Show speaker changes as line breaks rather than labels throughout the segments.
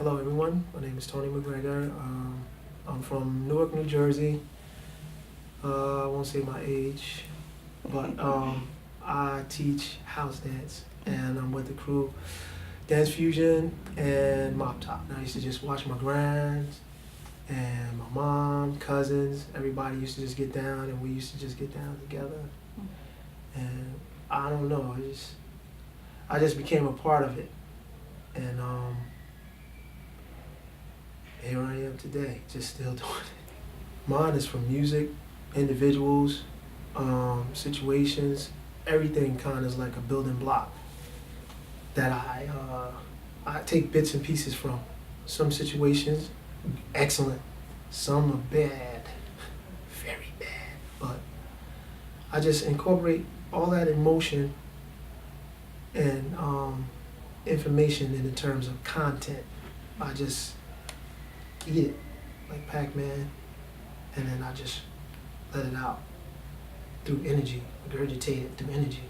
Hello everyone, my name is Tone McGregor. I'm from Newark, New Jersey. I won't say my age, but I teach house dance and I'm with the crew Dancefusion and Mop Top. And I used to just watch my grands and my mom, cousins, everybody used to just get down and we used to just get down together. And I don't know, I just became a part of it. And here I am today, just still doing it. Mine is from music, individuals, situations, everything kind of is like a building block that I take bits and pieces from. Some situations, excellent. Some are bad, very bad. But I just incorporate all that emotion and information in the terms of content. I just eat it like Pac-Man, and then I just let it out through energy, regurgitate it through energy.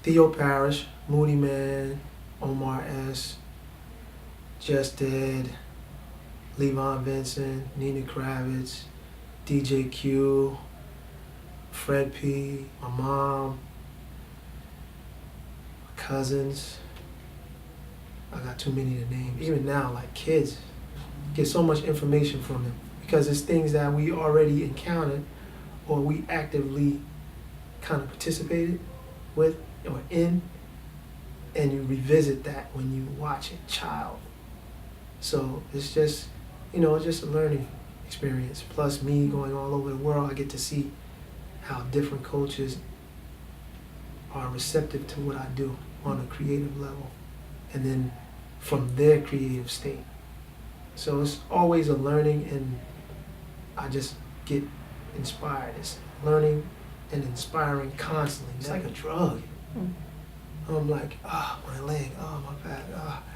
Theo Parrish, Moody Man, Omar S., Just Dead, Levon Vincent, Nina Kravitz, DJ Q, Fred P., my mom, my cousins. I got too many to name. Even now, like kids, get so much information from them because it's things that we already encountered or we actively kind of participated with or in, and you revisit that when you watch a child. So it's just, it's just a learning experience. Plus me going all over the world, I get to see how different cultures are receptive to what I do on a creative level, and then from their creative state. So it's always a learning, and I just get inspired. It's learning and inspiring constantly. It's like a drug. I'm like, my leg, my back,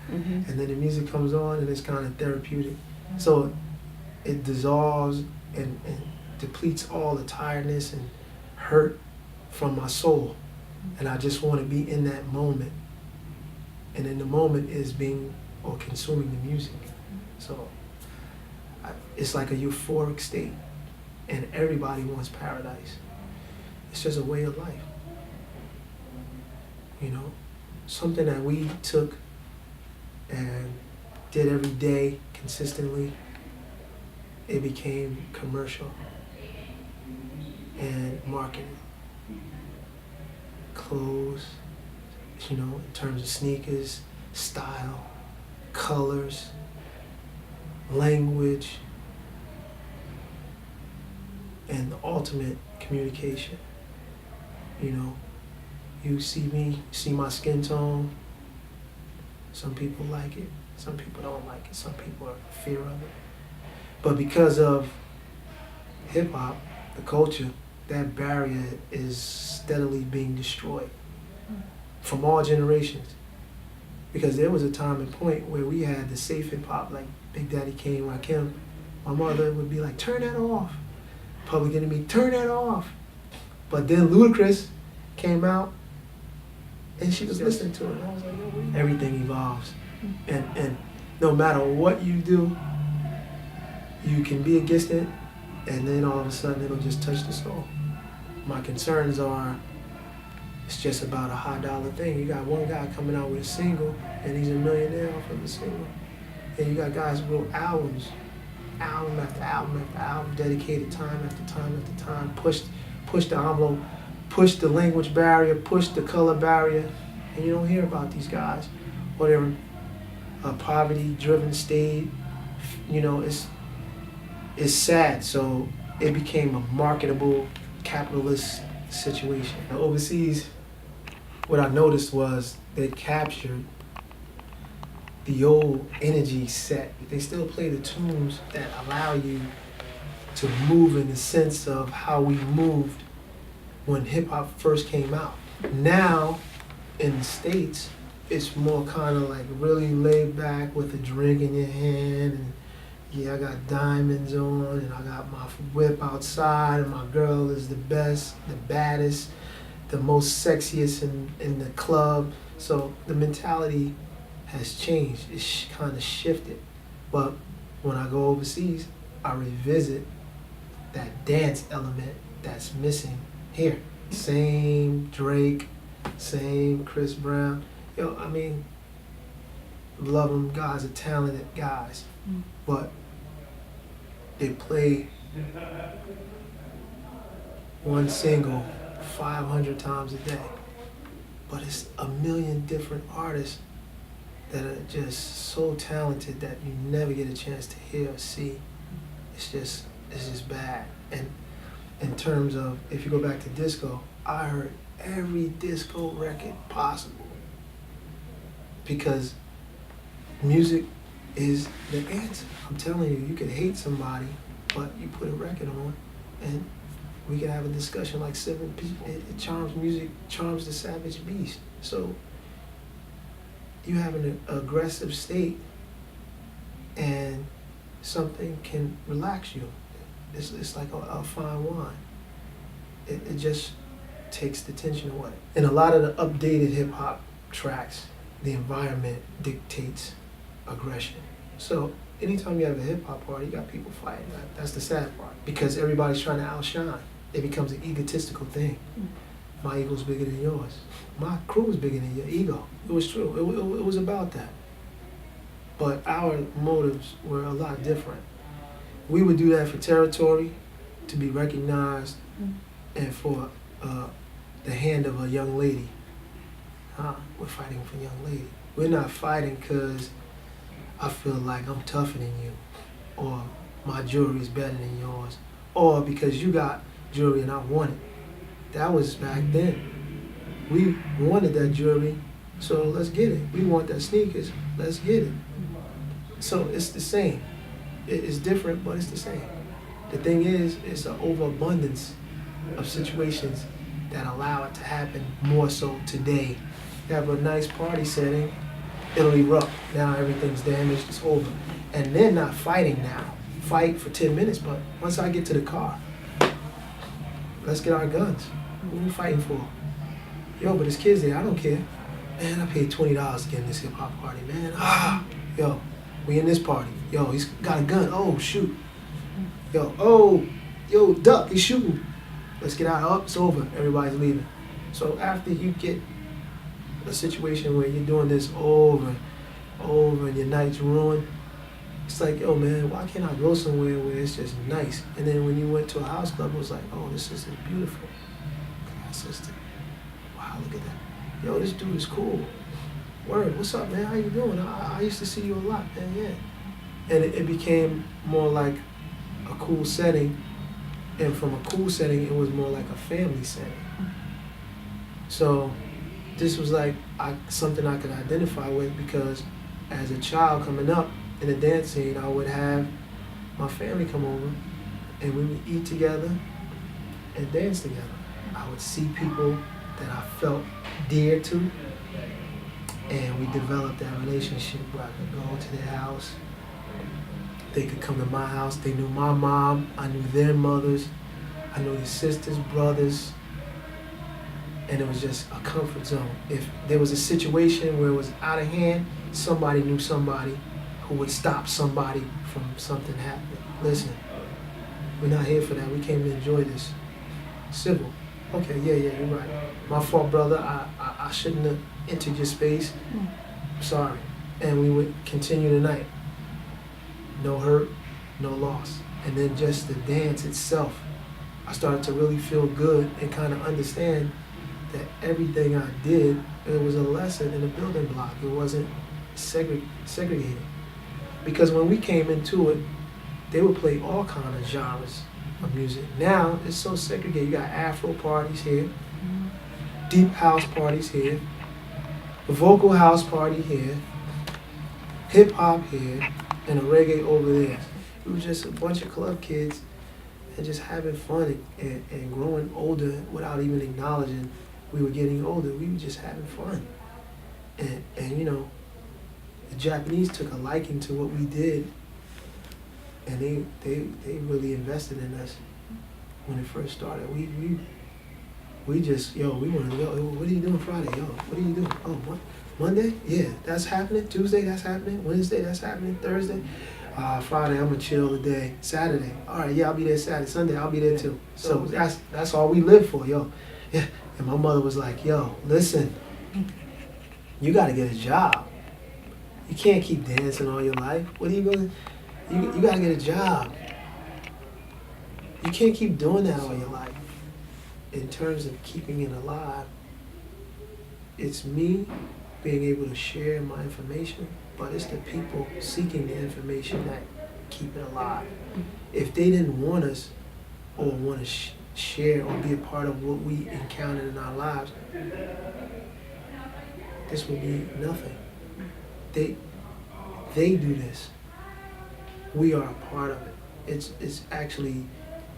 And then the music comes on and it's kind of therapeutic. So it dissolves and depletes all the tiredness and hurt from my soul. And I just want to be in that moment. And in the moment is being or consuming the music. So it's like a euphoric state, and everybody wants paradise. It's just a way of life. Something that we took and did every day consistently, it became commercial and marketed. Clothes, in terms of sneakers, style, colors, language, and the ultimate communication. You see my skin tone. Some people like it, some people don't like it, some people are in fear of it. But because of hip hop, the culture, that barrier is steadily being destroyed from all generations. Because there was a time and point where we had the safe hip hop, like Big Daddy Kane, Rakim. My mother would be like, turn that off. Public Enemy, turn that off. But then Ludacris came out and she was listening to it. And I was like, everything evolves. And no matter what you do, you can be against it, and then all of a sudden it'll just touch the soul. My concerns are, it's just about a high dollar thing. You got one guy coming out with a single, and he's a millionaire off of the single. And you got guys who wrote album after album after album, dedicated time after time after time, pushed the envelope, pushed the language barrier, pushed the color barrier, and you don't hear about these guys. Or they're in a poverty-driven state. It's sad. So it became a marketable capitalist situation. Now, overseas, what I noticed was they captured the old energy set. They still play the tunes that allow you to move in the sense of how we moved when hip hop first came out. Now, in the States, it's more kind of like really laid back with a drink in your hand, and I got diamonds on, and I got my whip outside, and my girl is the best, the baddest, the most sexiest in the club. So the mentality has changed. It's kind of shifted. But when I go overseas, I revisit that dance element that's missing here. Same Drake, same Chris Brown. Yo, I mean, love them guys are talented guys, but they play one single 500 times a day. But it's a million different artists that are just so talented that you never get a chance to hear or see. It's just bad. And in terms of, if you go back to disco, I heard every disco record possible because music is the answer. I'm telling you, you can hate somebody, but you put a record on and we can have a discussion like 7 people. It charms, music charms the savage beast. So you have an aggressive state and something can relax you. It's like a fine wine. It just takes the tension away. In a lot of the updated hip hop tracks, the environment dictates aggression. So anytime you have a hip hop party, you got people fighting. That's the sad part because everybody's trying to outshine. It becomes an egotistical thing. My ego's bigger than yours. My crew is bigger than your ego. It was true. It was about that. But our motives were a lot different. We would do that for territory, to be recognized, and for the hand of a young lady. We're fighting for a young lady. We're not fighting because I feel like I'm tougher than you, or my jewelry's better than yours, or because you got jewelry and I want it. That was back then. We wanted that jewelry, so let's get it. We want that sneakers, let's get it. So it's the same. It's different, but it's the same. The thing is, it's an overabundance of situations that allow it to happen more so today. You have a nice party setting, it'll erupt. Now everything's damaged, it's over. And they're not fighting now. Fight for 10 minutes, but once I get to the car, let's get our guns. What are we fighting for? Yo, but there's kids there, I don't care. Man, I paid $20 to get in this hip hop party, man. Yo, we in this party. Yo, he's got a gun. Oh, shoot. Yo, duck, he's shooting. Let's get out. Oh, it's over. Everybody's leaving. So after you get a situation where you're doing this over and your night's ruined, it's like, yo, man, why can't I go somewhere where it's just nice? And then when you went to a house club, it was like, oh, this is beautiful. Class system. Wow, look at that. Yo, this dude is cool. Word, what's up, man? How you doing? I used to see you a lot, man, yeah. And it became more like a cool setting. And from a cool setting, it was more like a family setting. So this was like something I could identify with because as a child coming up in the dance scene, I would have my family come over and we would eat together and dance together. I would see people that I felt dear to, and we developed that relationship where I could go to their house. They could come to my house. They knew my mom. I knew their mothers. I knew their sisters, brothers. And it was just a comfort zone. If there was a situation where it was out of hand, somebody knew somebody who would stop somebody from something happening. Listen, we're not here for that. We came to enjoy this. Civil. Okay, yeah, you're right. My fault, brother. I shouldn't have entered your space. Sorry. And we would continue the night. No hurt, no loss. And then just the dance itself, I started to really feel good and kind of understand that everything I did, it was a lesson in a building block. It wasn't segregated. Because when we came into it, they would play all kind of genres of music. Now, it's so segregated. You got Afro parties here, deep house parties here, a vocal house party here, hip hop here, and a reggae over there. It was just a bunch of club kids and just having fun and growing older without even acknowledging we were getting older. We were just having fun. And you know, the Japanese took a liking to what we did, and they really invested in us when it first started. We just, we wanted to go. What are you doing Friday? Yo, what are you doing? Oh, Monday, yeah, that's happening. Tuesday, that's happening. Wednesday, that's happening. Thursday, Friday, I'm gonna chill today. Saturday, all right, yeah, I'll be there Saturday. Sunday, I'll be there too. So that's all we live for, yo. Yeah. And my mother was like, yo, listen, you gotta get a job. You can't keep dancing all your life. What are you gonna? You gotta get a job. You can't keep doing that all your life. In terms of keeping it alive, it's me being able to share my information, but it's the people seeking the information that keep it alive. If they didn't want us or want to share or be a part of what we encountered in our lives, this would be nothing. They do this. We are a part of it. It's actually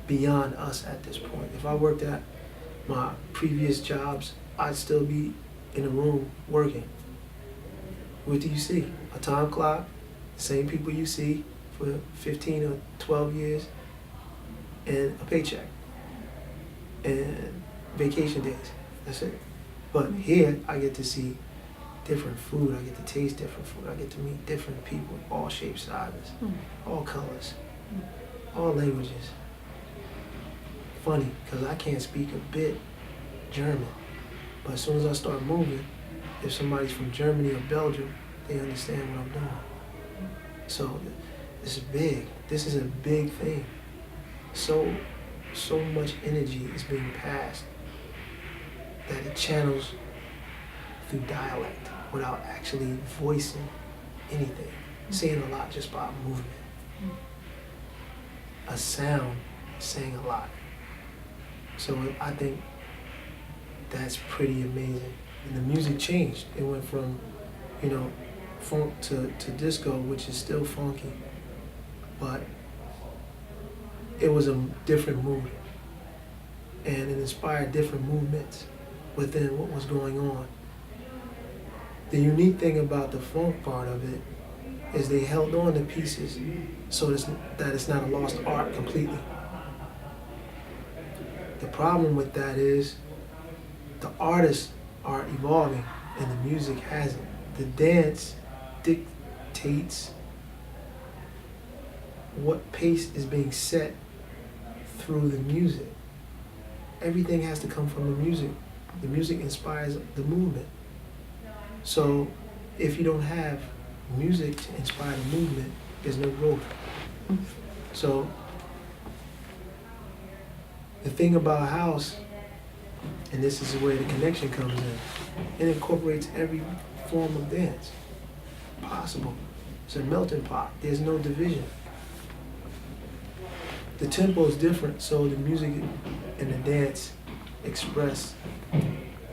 beyond us at this point. If I worked at my previous jobs, I'd still be in a room working. What do you see? A time clock, the same people you see for 15 or 12 years, and a paycheck, and vacation days. That's it. But here, I get to see different food. I get to taste different food. I get to meet different people, all shapes, sizes, all colors, all languages. Funny, because I can't speak a bit German. But as soon as I start moving, if somebody's from Germany or Belgium, they understand what I'm doing. So this is big. This is a big thing. So much energy is being passed that it channels through dialect without actually voicing anything, saying a lot just by movement. A sound saying a lot. So I think that's pretty amazing. And the music changed. It went from, funk to disco, which is still funky, but it was a different mood. And it inspired different movements within what was going on. The unique thing about the funk part of it is they held on to pieces so that it's not a lost art completely. The problem with that is the artists are evolving and the music hasn't. The dance dictates what pace is being set through the music. Everything has to come from the music. The music inspires the movement. So if you don't have music to inspire the movement, there's no growth. So the thing about house, and this is where the connection comes in, it incorporates every form of dance possible. It's a melting pot. There's no division. The tempo is different, so the music and the dance express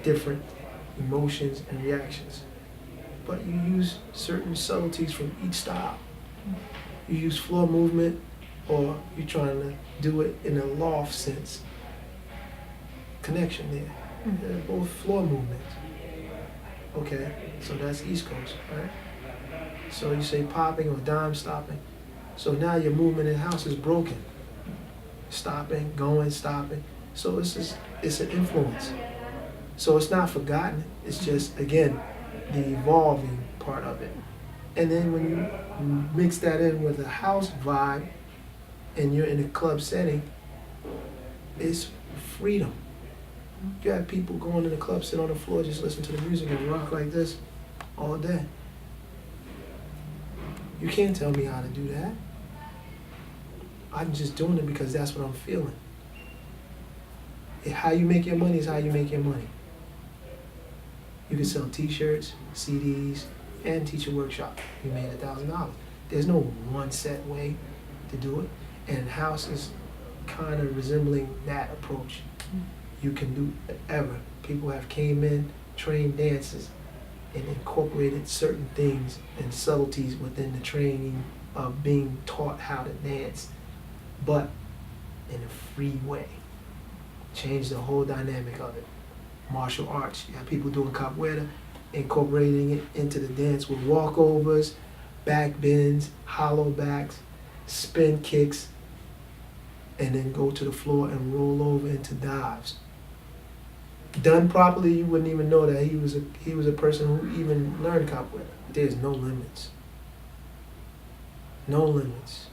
different emotions and reactions. But you use certain subtleties from each style. You use floor movement, or you're trying to do it in a loft sense. Connection there. They're both floor movements. Okay, so that's East Coast, right? So you say popping or dime stopping. So now your movement in house is broken. Stopping, going, stopping. So it's an influence. So it's not forgotten. It's just, again, the evolving part of it. And then when you mix that in with a house vibe and you're in a club setting, it's freedom. You have people going to the club, sit on the floor, just listen to the music and rock like this all day. You can't tell me how to do that. I'm just doing it because that's what I'm feeling. How you make your money is how you make your money. You can sell t-shirts, CDs, and teach a workshop. You made $1,000. There's no one set way to do it. And house is kind of resembling that approach. You can do whatever. People have came in, trained dancers, and incorporated certain things and subtleties within the training of being taught how to dance, but in a free way. Change the whole dynamic of it. Martial arts, you have people doing capoeira, incorporating it into the dance with walkovers, back bends, hollow backs, spin kicks, and then go to the floor and roll over into dives. done properly, you wouldn't even know that he was a person who even learned capoeira. There's no limits. No limits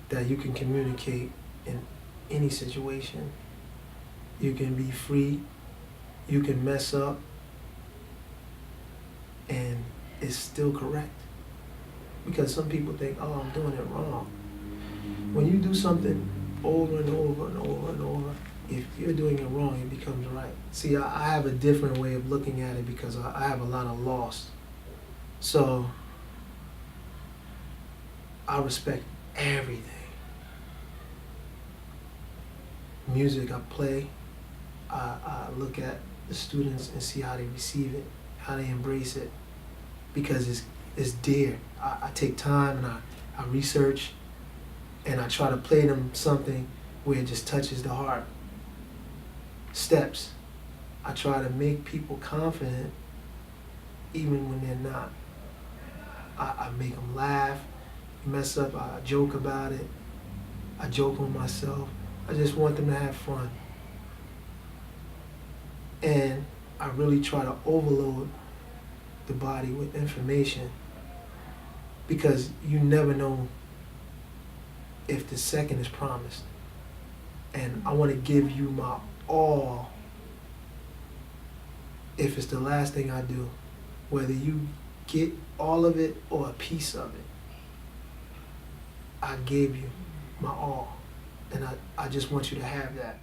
that you can communicate in any situation. You can be free, you can mess up, and it's still correct. Because some people think, oh, I'm doing it wrong. When you do something over and over and over and over, if you're doing it wrong, it becomes right. See, I have a different way of looking at it because I have a lot of loss. So I respect everything. Music I play, I look at the students and see how they receive it, how they embrace it, because it's dear. I take time and I research and I try to play them something where it just touches the heart. Steps. I try to make people confident even when they're not. I make them laugh, mess up, I joke about it, I joke on myself. I just want them to have fun. And I really try to overload the body with information because you never know if the second is promised. And I want to give you my all if it's the last thing I do, whether you get all of it or a piece of it. I gave you my all, and I just want you to have that.